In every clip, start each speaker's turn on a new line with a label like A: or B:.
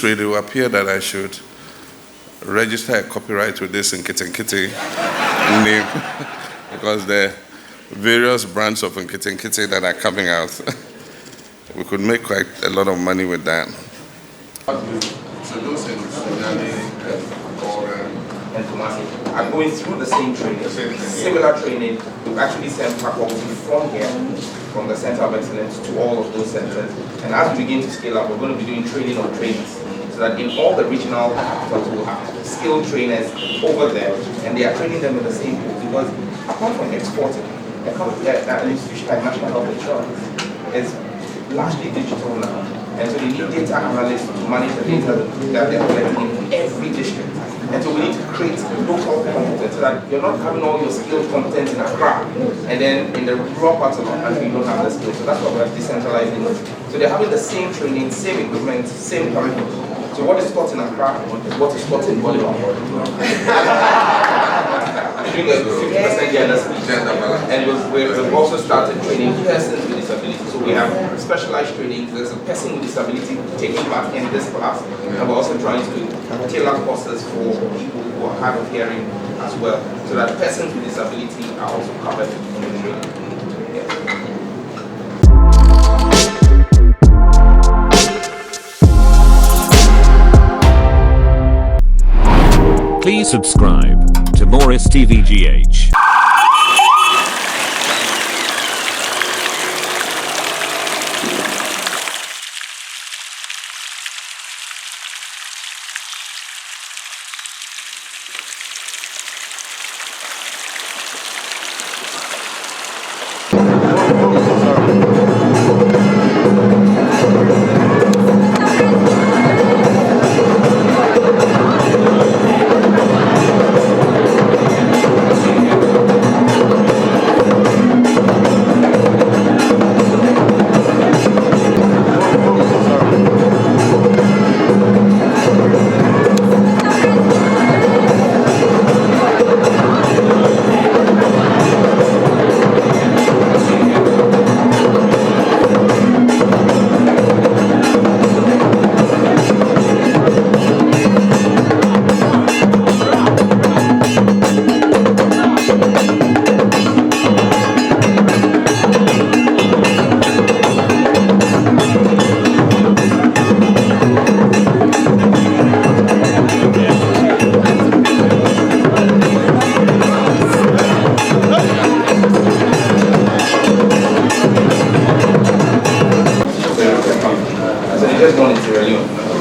A: way, it will appear that I should register a copyright with this nkitinkiti name because there are various brands of nkitinkiti that are coming out. We could make quite a lot of money with that.
B: So those are going through the same training, similar training. We've actually sent faculty from here, from the Center of Excellence, to all of those centers. And as we begin to scale up, we're going to be doing training on trainers, so that in all the regional capitals we'll have skilled trainers over there, and they are training them in the same pool. Because apart from exporting, an institution like National Health Insurance is largely digital now. And so they need data analysts to manage the data that they're collecting in every district. And so we need to create local competence so that you're not having all your skilled competence in Accra, and then in the rural parts of our country you don't have the skills. So that's why we're decentralizing it. So they're having the same training, same equipment, same curriculum. So what is taught in Accra is what is taught in Bole. Doing a 50% gender split. And we've also started training persons with disabilities. So we have specialized training. There's a person with disability taking part in this class. And we're also trying to tailor courses for people who are hard of hearing as well, so that persons with disability are also covered in the training.
C: Please subscribe to Morris TVGH.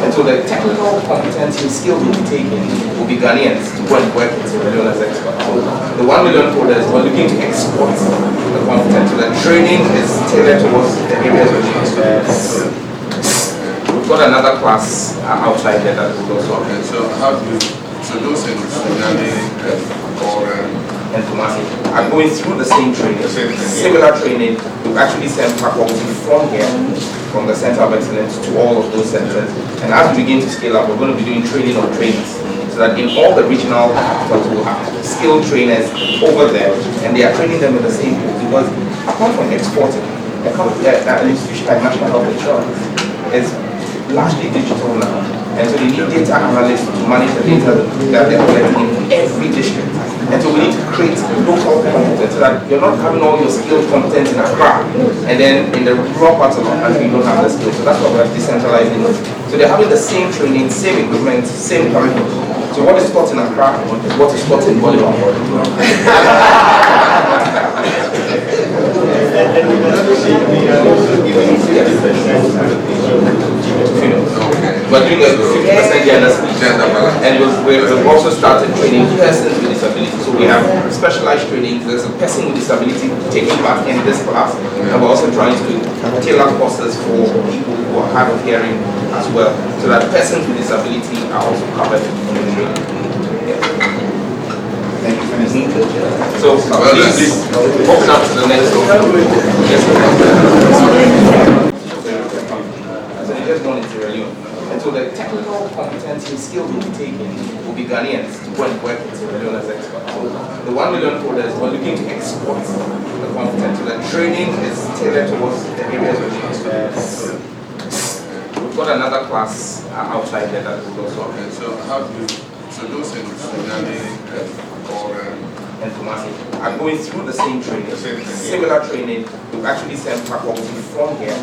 B: And so the technical competence and skills we'll be taking will be Ghanaians to go and work in 1milion as experts. So the 1milion coders, we're looking to export the competence. So the training is tailored towards the areas of interest. We've got another class outside there that will also.
A: Okay, so how do you, so those in nkokor
B: and are going through the same training, similar training. We've actually sent faculty from here, from the Center of Excellence, to all of those centers. And as we begin to scale up, we're going to be doing training on trainers, so that in all the regional capitals we'll have skilled trainers over there, and they are training them in the same pool. Because apart from exporting, an institution like National Health Insurance is largely digital now. And so they need data analysts to manage the data that they're collecting in every district. And so we need to create local competence so that you're not having all your skilled competence in Accra, and then in the rural parts of our country you don't have the skills. So that's why we're decentralizing it. So they're having the same training, same equipment, same curriculum. So what is taught in Accra is what is taught in Bole. We're doing a 50% gender split. And we've also started training persons with disabilities. So we have specialized training. There's a person with disability taking part in this class. And we're also trying to tailor courses for people who are hard of hearing as well, so that persons with disability are also covered in the training. Thank you. So please open up to the next one. So they just gone into Sierra. And so the technical competence and skills we'll be taking will be Ghanaians to go and work in 1milion as experts. So the 1milion coders, we're looking to export the competence. So the training is tailored towards the areas of interest. We've we've got another class outside there that will also.
A: Okay, so those in
B: and Kumasi are going through the same training, similar training. We've actually sent faculty from here,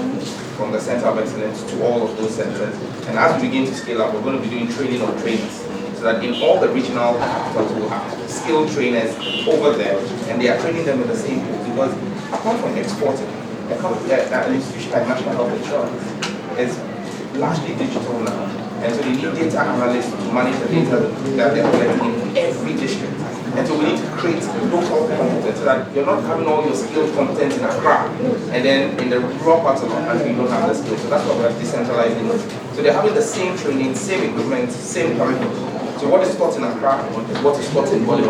B: from the Center of Excellence, to all of those centers. And as we begin to scale up, we're going to be doing training on trainers, so that in all the regional capitals we'll have skilled trainers over there, and they are training them in the same pool. Because apart from exporting, an institution like National Health Insurance is largely digital now. And so they need data analysts to manage the data that they're collecting in every district. And so we need to create local content so that you're not having all your skilled content in Accra, and then in the rural parts of our country you don't have the skills. So that's why we're decentralizing it. So they're having the same training, same equipment, same curriculum. So what is taught in Accra is what is taught in Bole.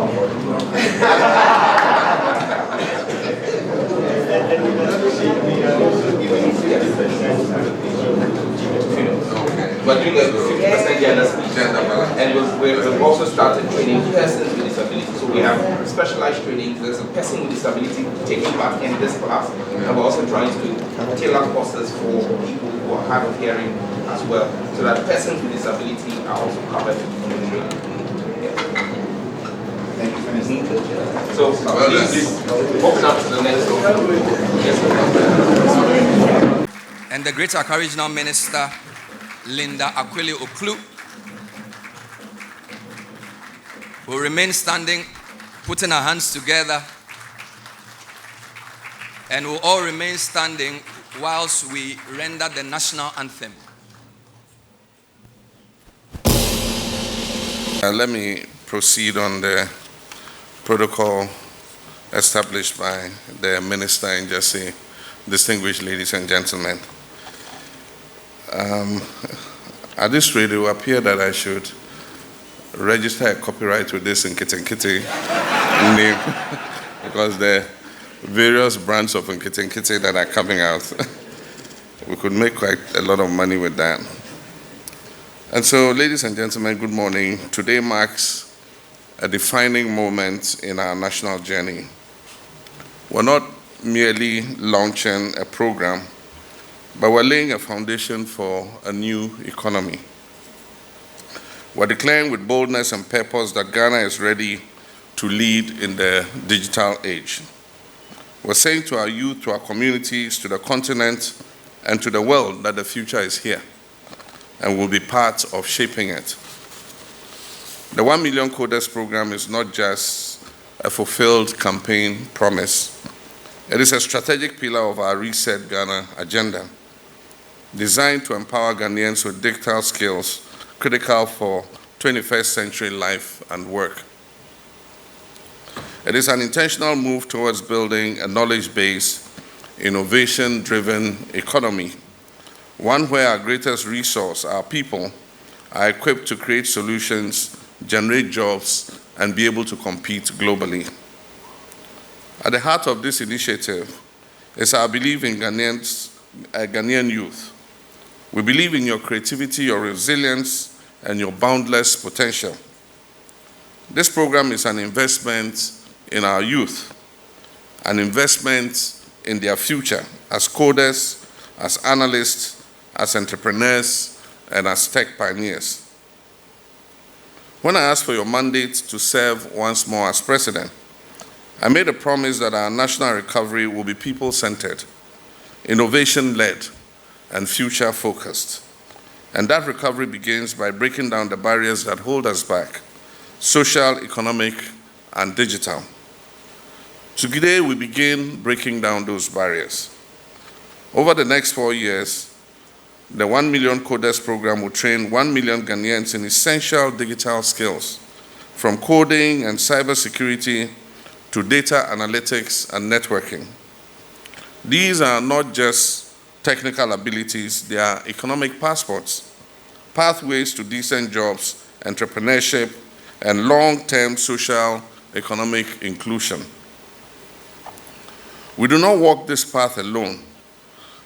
B: We're doing a 50% gender split, and we've also started training persons with disabilities. So we have specialized training. There's a person with disability taking part in this class, and we're also trying to tailor courses for people who are hard of hearing as well, so that persons with disability are also covered in the training. Thank you, Minister. So please open up to the next one. Yes,
D: and the Great Accra Regional Minister, Linda Akwili Oklu, will remain standing, putting our hands together, and will all remain standing whilst we render the national anthem.
A: Let me proceed on the protocol established by the Minister and just say, distinguished ladies and gentlemen. At this rate, it will appear that I should register a copyright with this nkitinkiti name, because the various brands of nkitinkiti that are coming out, we could make quite a lot of money with that. And so, ladies and gentlemen, good morning. Today marks a defining moment in our national journey. We're not merely launching a program, but we're laying a foundation for a new economy. We're declaring with boldness and purpose that Ghana is ready to lead in the digital age. We're saying to our youth, to our communities, to the continent, and to the world that the future is here, and we'll be part of shaping it. The 1 million coders program is not just a fulfilled campaign promise. It is a strategic pillar of our Reset Ghana agenda, designed to empower Ghanaians with digital skills critical for 21st century life and work. It is an intentional move towards building a knowledge-based, innovation-driven economy, one where our greatest resource, our people, are equipped to create solutions, generate jobs, and be able to compete globally. At the heart of this initiative is our belief in Ghanaian youth. We believe in your creativity, your resilience, and your boundless potential. This program is an investment in our youth, an investment in their future as coders, as analysts, as entrepreneurs, and as tech pioneers. When I asked for your mandate to serve once more as president, I made a promise that our national recovery will be people-centered, innovation-led, and future-focused. And that recovery begins by breaking down the barriers that hold us back, social, economic, and digital. Today, we begin breaking down those barriers. Over the next 4 years, the 1 million coders program will train 1 million Ghanaians in essential digital skills, from coding and cybersecurity to data analytics and networking. These are not just technical abilities, they are economic passports, pathways to decent jobs, entrepreneurship, and long-term social economic inclusion. We do not walk this path alone.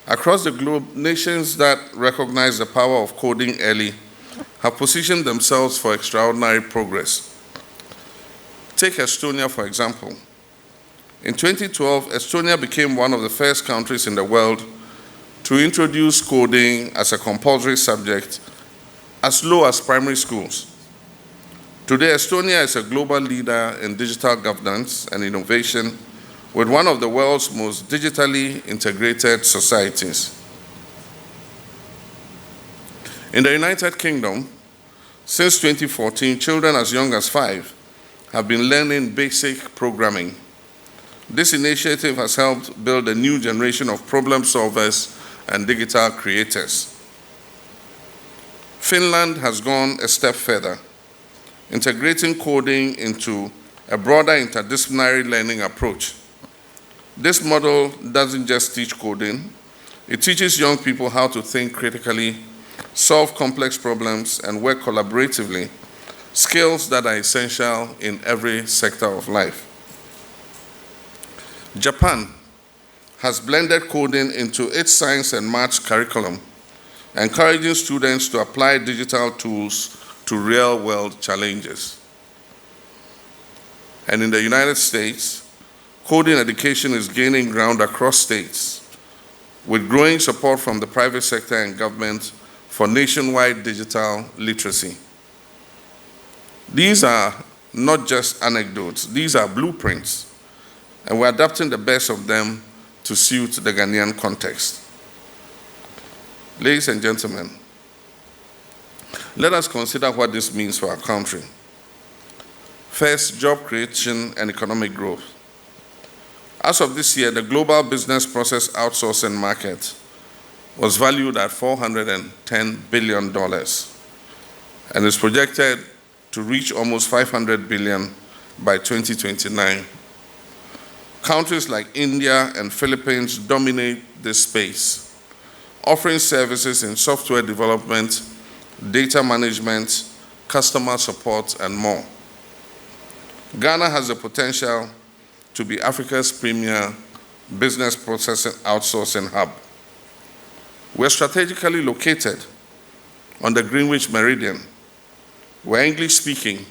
A: Across the globe, nations that recognize the power of coding early have positioned themselves for extraordinary progress. Take Estonia, for example. In 2012, Estonia became one of the first countries in the world to introduce coding as a compulsory subject as low as primary schools. Today, Estonia is a global leader in digital governance and innovation, with one of the world's most digitally integrated societies. In the United Kingdom, since 2014, children as young as 5 have been learning basic programming. This initiative has helped build a new generation of problem solvers and digital creators. Finland has gone a step further, integrating coding into a broader interdisciplinary learning approach. This model doesn't just teach coding, it teaches young people how to think critically, solve complex problems, and work collaboratively, skills that are essential in every sector of life. Japan has blended coding into its science and maths curriculum, encouraging students to apply digital tools to real-world challenges. And in the United States, coding education is gaining ground across states, with growing support from the private sector and government for nationwide digital literacy. These are not just anecdotes, these are blueprints, and we're adapting the best of them to suit the Ghanaian context. Ladies and gentlemen, let us consider what this means for our country. First, job creation and economic growth. As of this year, the global business process outsourcing market was valued at $410 billion and is projected to reach almost $500 billion by 2029. Countries like India and Philippines dominate this space, offering services in software development, data management, customer support, and more. Ghana has the potential to be Africa's premier business process outsourcing hub. We're strategically located on the Greenwich Meridian. We're English speaking,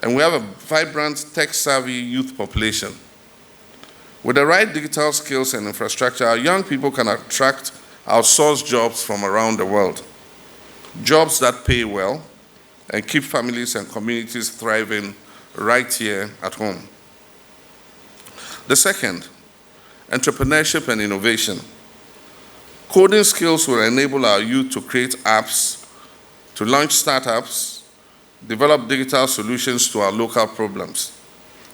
A: and we have a vibrant tech-savvy youth population. With the right digital skills and infrastructure, our young people can attract outsourced jobs from around the world. Jobs that pay well and keep families and communities thriving right here at home. The second, entrepreneurship and innovation. Coding skills will enable our youth to create apps, to launch startups, develop digital solutions to our local problems,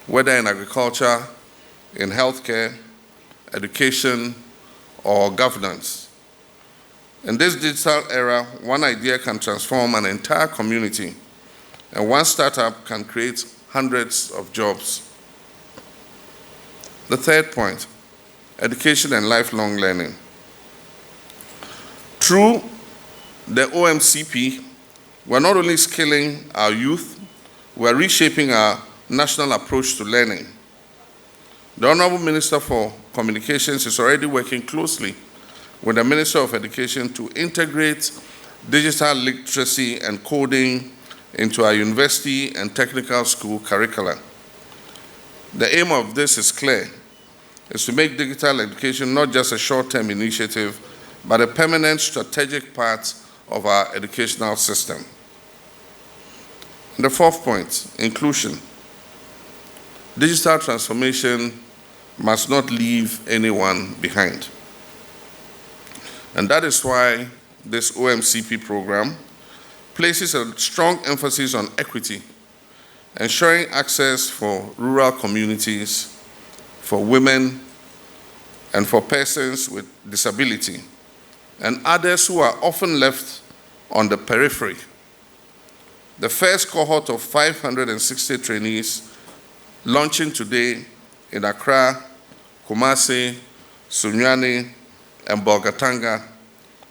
A: whether in agriculture, in healthcare, education, or governance. In this digital era, one idea can transform an entire community, and one startup can create hundreds of jobs. The third point, education and lifelong learning. Through the OMCP, we're not only skilling our youth, we're reshaping our national approach to learning. The Honorable Minister for Communications is already working closely with the Minister of Education to integrate digital literacy and coding into our university and technical school curricula. The aim of this is clear, is to make digital education not just a short-term initiative, but a permanent strategic part of our educational system. And the fourth point, inclusion. Digital transformation must not leave anyone behind. And that is why this OMCP program places a strong emphasis on equity, ensuring access for rural communities, for women, and for persons with disability, and others who are often left on the periphery. The first cohort of 560 trainees launching today in Accra, Kumasi, Sunyani, and Bolgatanga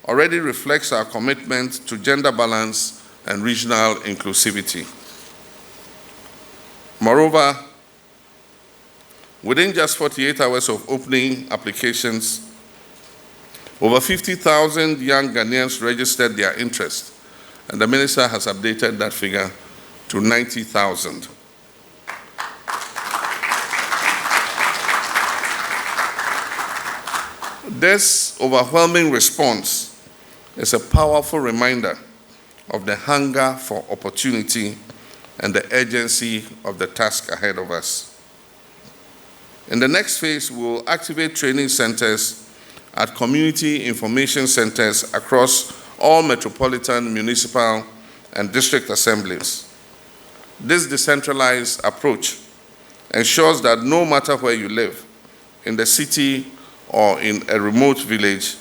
A: already reflects our commitment to gender balance and regional inclusivity. Moreover, within just 48 hours of opening applications, over 50,000 young Ghanaians registered their interest, and the minister has updated that figure to 90,000. This overwhelming response is a powerful reminder of the hunger for opportunity and the urgency of the task ahead of us. In the next phase, we will activate training centers at community information centers across all metropolitan, municipal, and district assemblies. This decentralized approach ensures that no matter where you live, in the city or in a remote village,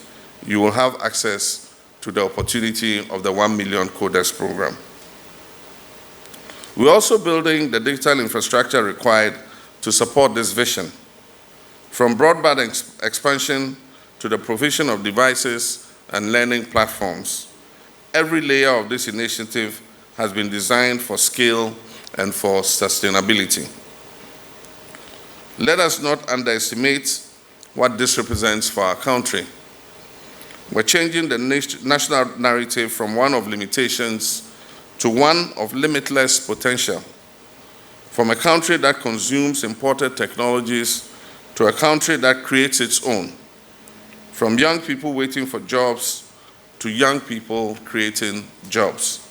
A: you will have access to the opportunity of the 1 million coders program. We're also building the digital infrastructure required to support this vision, from broadband expansion to the provision of devices and learning platforms. Every layer of this initiative has been designed for scale and for sustainability. Let us not underestimate what this represents for our country. We're changing the national narrative from one of limitations to one of limitless potential. From a country that consumes imported technologies to a country that creates its own. From young people waiting for jobs to young people creating jobs.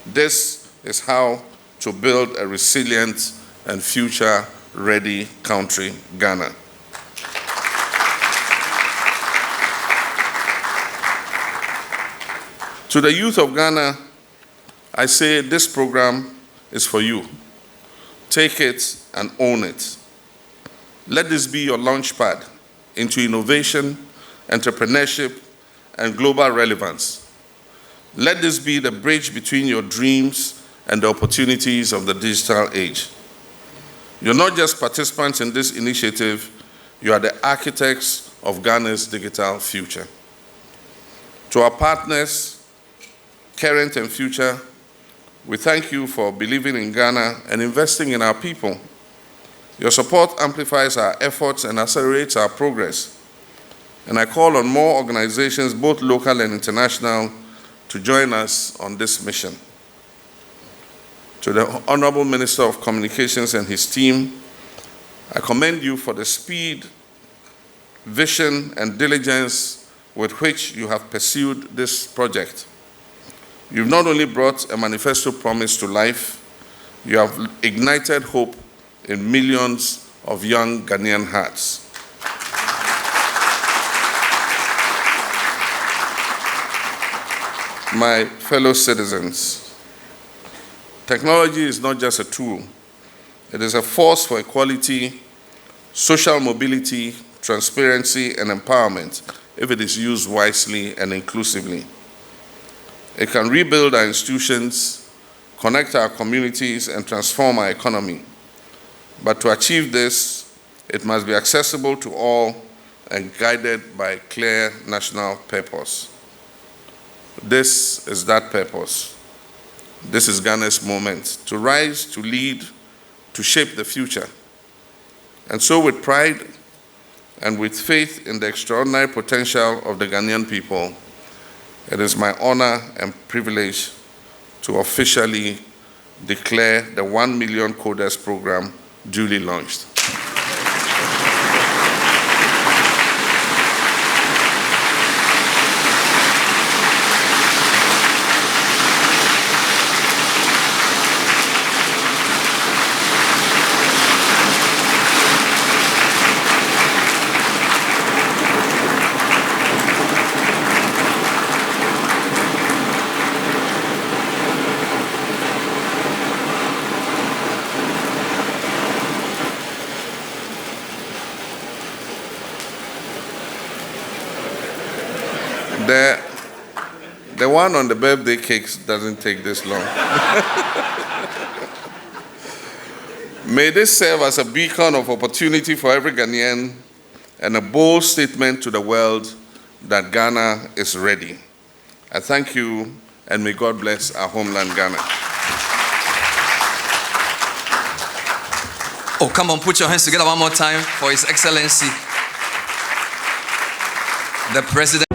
A: This is how to build a resilient and future-ready country, Ghana. To the youth of Ghana, I say this program is for you. Take it and own it. Let this be your launchpad into innovation, entrepreneurship, and global relevance. Let this be the bridge between your dreams and the opportunities of the digital age. You're not just participants in this initiative, you are the architects of Ghana's digital future. To our partners, current and future, we thank you for believing in Ghana and investing in our people. Your support amplifies our efforts and accelerates our progress. And I call on more organizations, both local and international, to join us on this mission. To the Honorable Minister of Communications and his team, I commend you for the speed, vision, and diligence with which you have pursued this project. You've not only brought a manifesto promise to life, you have ignited hope in millions of young Ghanaian hearts. My fellow citizens, technology is not just a tool. It is a force for equality, social mobility, transparency, and empowerment if it is used wisely and inclusively. It can rebuild our institutions, connect our communities, and transform our economy. But to achieve this, it must be accessible to all and guided by clear national purpose. This is that purpose. This is Ghana's moment to rise, to lead, to shape the future. And so with pride and with faith in the extraordinary potential of the Ghanaian people, it is my honor and privilege to officially declare the 1 million coders program duly launched. The one on the birthday cakes doesn't take this long. May this serve as a beacon of opportunity for every Ghanaian and a bold statement to the world that Ghana is ready. I thank you, and may God bless our homeland, Ghana.
D: Oh, come on, put your hands together one more time for His Excellency, the President.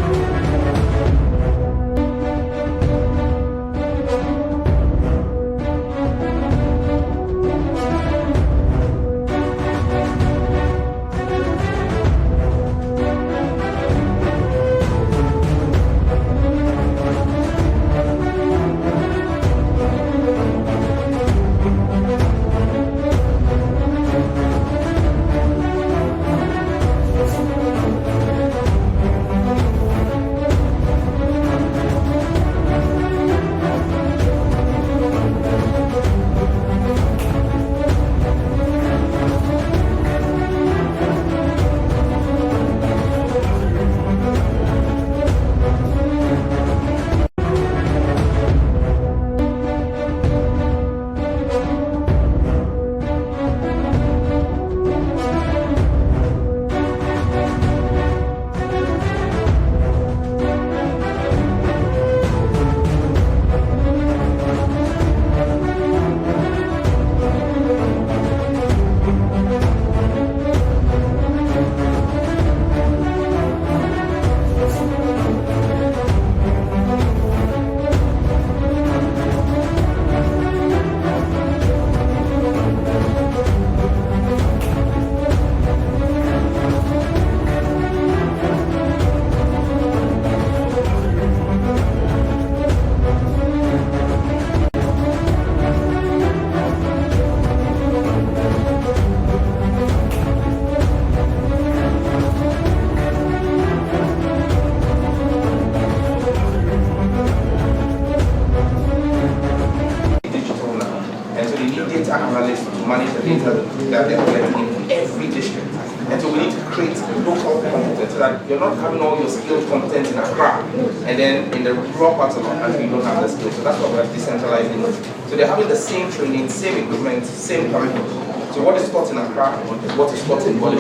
B: data analysts to manage the data that they're collecting in every district. And so we need to create local competence so that you're not having all your skilled competence in Accra, and then in the rural parts of our country you don't have the skills. So that's why we're decentralizing. So they're having the same training, same equipment, same curriculum. So what is taught in Accra is what is taught in Bole.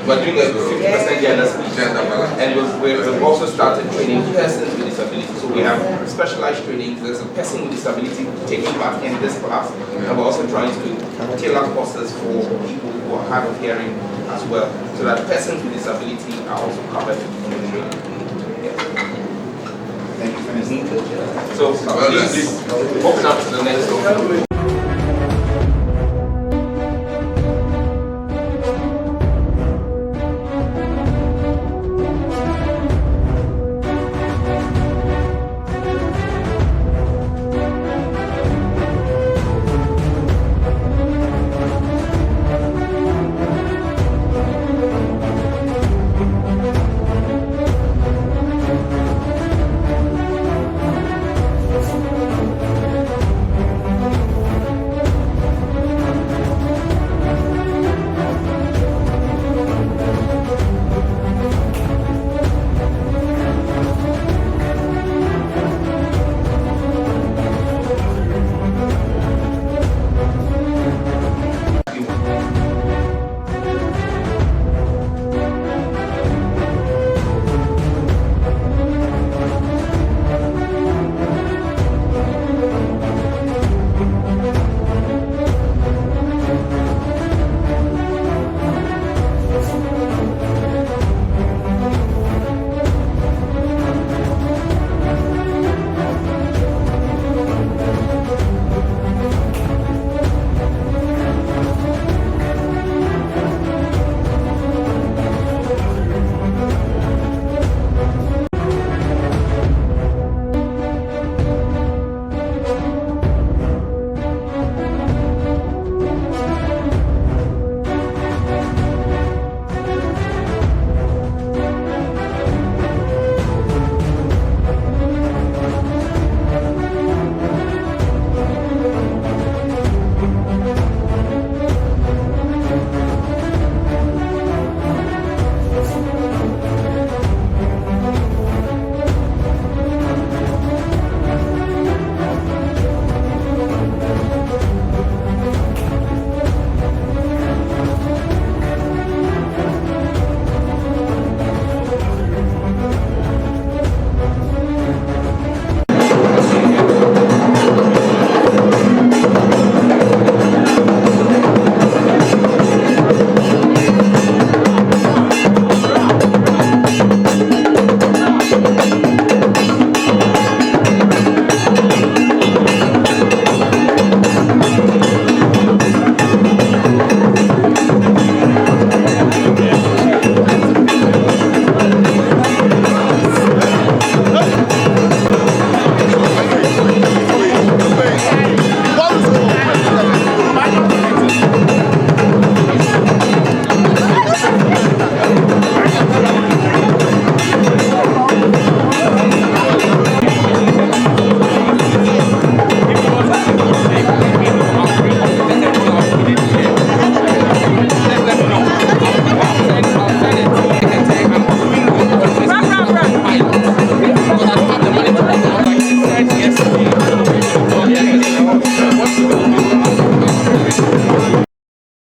B: We're doing a 50% gender split, and we've also started training persons with disabilities. So we have specialized training. There's a person with disability taking part in this class, and we're also trying to tailor courses for people who are hard of hearing as well, so that persons with disability are also covered in the training.
E: Thank you for listening.
B: So please open up to the next one.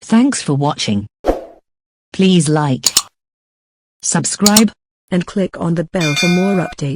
F: Thanks for watching. Please like, subscribe, and click on the bell for more updates.